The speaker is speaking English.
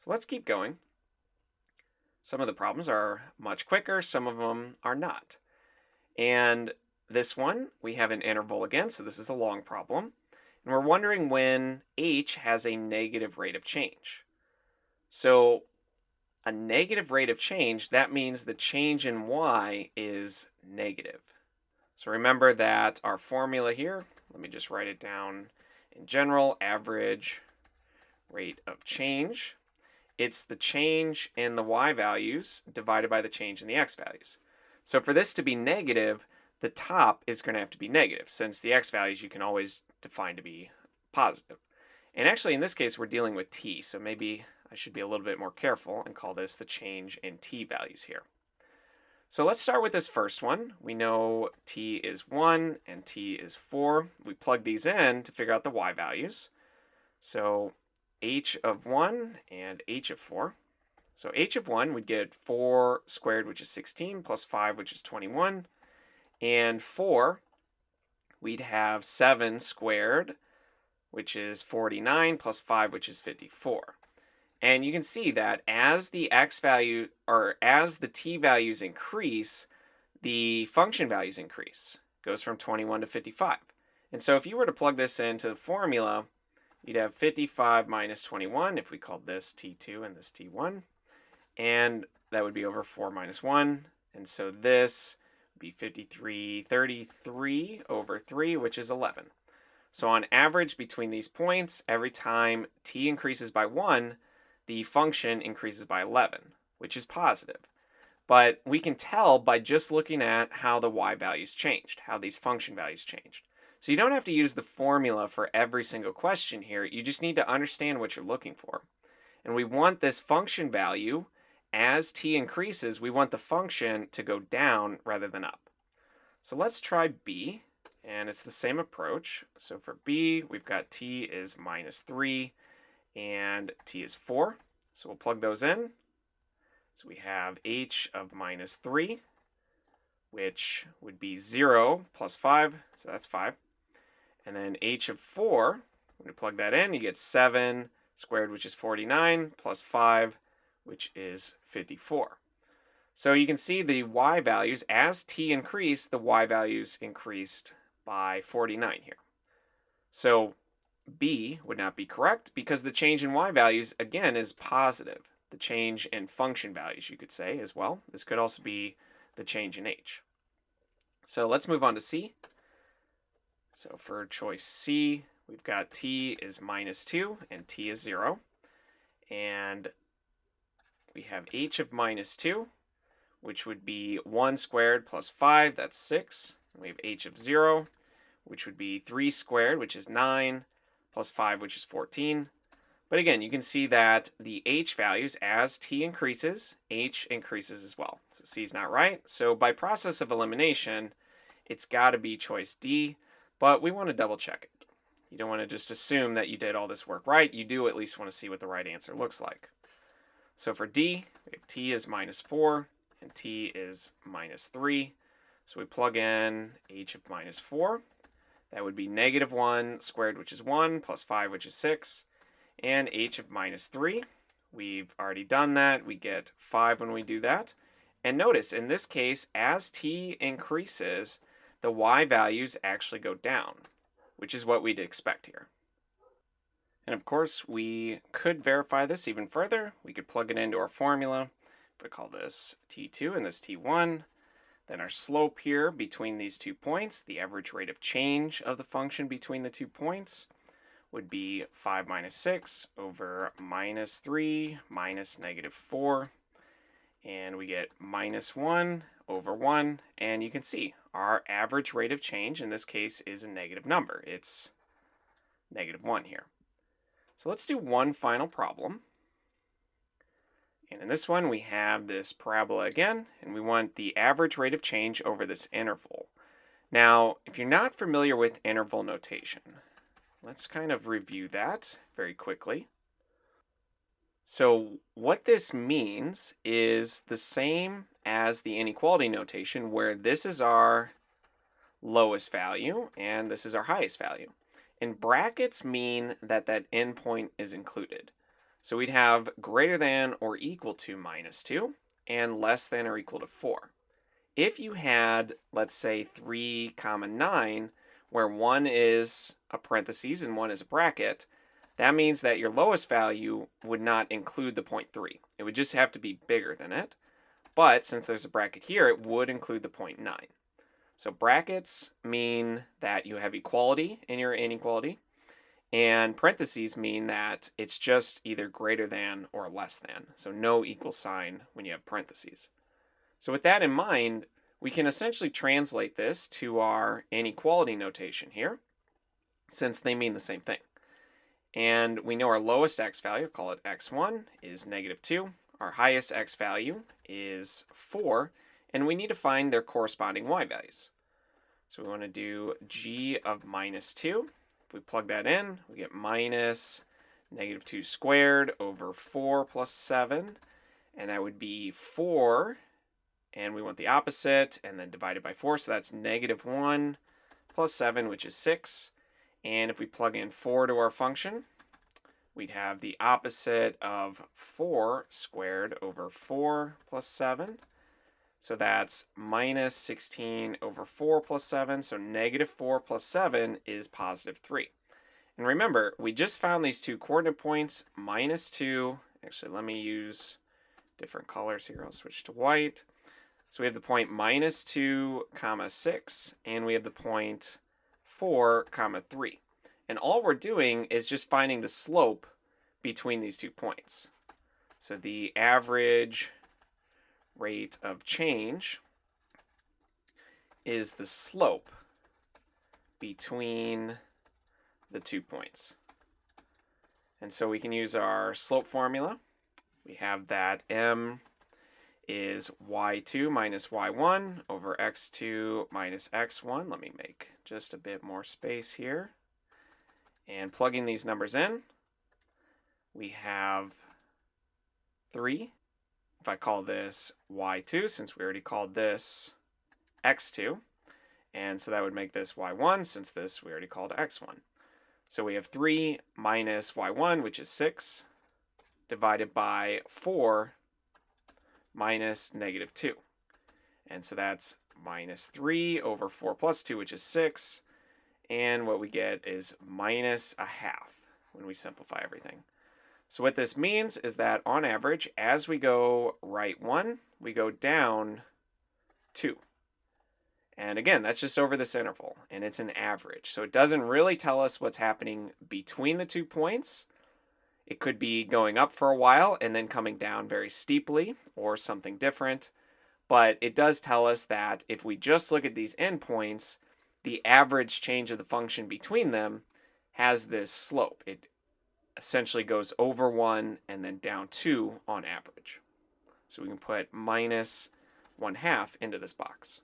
So let's keep going. Some of the problems are much quicker, some of them are not. And this one, we have an interval again, so this is a long problem. And we're wondering when h has a negative rate of change. So a negative rate of change, that means the change in y is negative. So remember that our formula here, let me just write it down in general, average rate of change. It's the change in the y values divided by the change in the x values. So for this to be negative, the top is going to have to be negative, since the x values you can always define to be positive. And actually, in this case, we're dealing with t, so maybe I should be a little bit more careful and call this the change in t values here. So let's start with this first one. We know t is 1 and t is 4. We plug these in to figure out the y values. So h of 1 and h of 4. So h of 1, we'd get 4 squared, which is 16, plus 5, which is 21. And 4, we'd have 7 squared, which is 49, plus 5, which is 54. And you can see that as the x value, or as the t values increase, the function values increase. It goes from 21 to 55. And so if you were to plug this into the formula, you'd have 55 minus 21, if we called this t2 and this t1. And that would be over 4 minus 1. And so this would be 33 over 3, which is 11. So on average between these points, every time t increases by 1, the function increases by 11, which is positive. But we can tell by just looking at how the y values changed, how these function values changed. So you don't have to use the formula for every single question here. You just need to understand what you're looking for. And we want this function value, as t increases, we want the function to go down rather than up. So let's try b, and it's the same approach. So for b, we've got t is minus 3 and t is 4. So we'll plug those in. So we have h of minus 3, which would be 0 plus 5, so that's 5. And then h of 4, when you plug that in, you get 7 squared, which is 49, plus 5, which is 54. So you can see the y values, as t increased, the y values increased by 49 here. So b would not be correct because the change in y values, again, is positive. The change in function values, you could say, as well. This could also be the change in h. So let's move on to c. So for choice C, we've got t is minus 2 and t is 0. And we have h of minus 2, which would be 1 squared plus 5, that's 6. And we have h of 0, which would be 3 squared, which is 9, plus 5, which is 14. But again, you can see that the h values, as t increases, h increases as well. So C is not right. So by process of elimination, it's got to be choice D, but we want to double check it. You don't want to just assume that you did all this work right. You do at least want to see what the right answer looks like. So for D, we have t is minus 4 and t is minus 3. So we plug in h of minus 4. That would be negative 1 squared, which is 1, plus 5, which is 6. And h of minus 3, we've already done that. We get 5 when we do that. And notice, in this case, as t increases, the y values actually go down, which is what we'd expect here. And of course, we could verify this even further. We could plug it into our formula. If we call this t2 and this t1, then our slope here between these 2 points, the average rate of change of the function between the 2 points, would be 5 minus 6 over minus 3 minus negative 4. And we get minus 1 over 1. And you can see our average rate of change in this case is a negative number. It's negative 1 here. So let's do one final problem. And in this one, we have this parabola again, and we want the average rate of change over this interval. Now, if you're not familiar with interval notation, let's kind of review that very quickly. So what this means is the same as the inequality notation, where this is our lowest value and this is our highest value. And brackets mean that that endpoint is included. So we'd have greater than or equal to -2 and less than or equal to 4. If you had, let's say, 3, 9, where one is a parentheses and one is a bracket, that means that your lowest value would not include the 0.3. It would just have to be bigger than it. But since there's a bracket here, it would include the 0.9. So brackets mean that you have equality in your inequality, and parentheses mean that it's just either greater than or less than. So no equal sign when you have parentheses. So with that in mind, we can essentially translate this to our inequality notation here, since they mean the same thing. And we know our lowest x value, call it x1, is -2. Our highest x value is 4, and we need to find their corresponding y values. So we want to do g of -2. If we plug that in, we get minus -2 squared over 4 plus 7, and that would be 4, and we want the opposite, and then divided by 4, so that's -1 plus 7, which is 6. And if we plug in 4 to our function, we'd have the opposite of 4 squared over 4 plus 7. So that's minus 16 over 4 plus 7. So -4 plus 7 is +3. And remember, we just found these two coordinate points, -2. Actually, let me use different colors here. I'll switch to white. So we have the point -2, 6, and we have the point 4, 3. And all we're doing is just finding the slope between these 2 points. So the average rate of change is the slope between the 2 points. And so we can use our slope formula. We have that m is y2 minus y1 over x2 minus x1. Let me make just a bit more space here. And plugging these numbers in, we have 3. If I call this y2, since we already called this x2, and so that would make this y1, since this we already called x1. So we have 3 minus y1, which is 6, divided by 4 minus -2. And so that's -3 over 4 plus 2, which is 6. And what we get is -1/2 when we simplify everything. So what this means is that on average, as we go right 1, we go down 2. And again, that's just over this interval, and it's an average. So it doesn't really tell us what's happening between the 2 points. It could be going up for a while and then coming down very steeply, or something different. But it does tell us that if we just look at these endpoints, the average change of the function between them has this slope. It essentially goes over 1 and then down 2 on average. So we can put -1/2 into this box.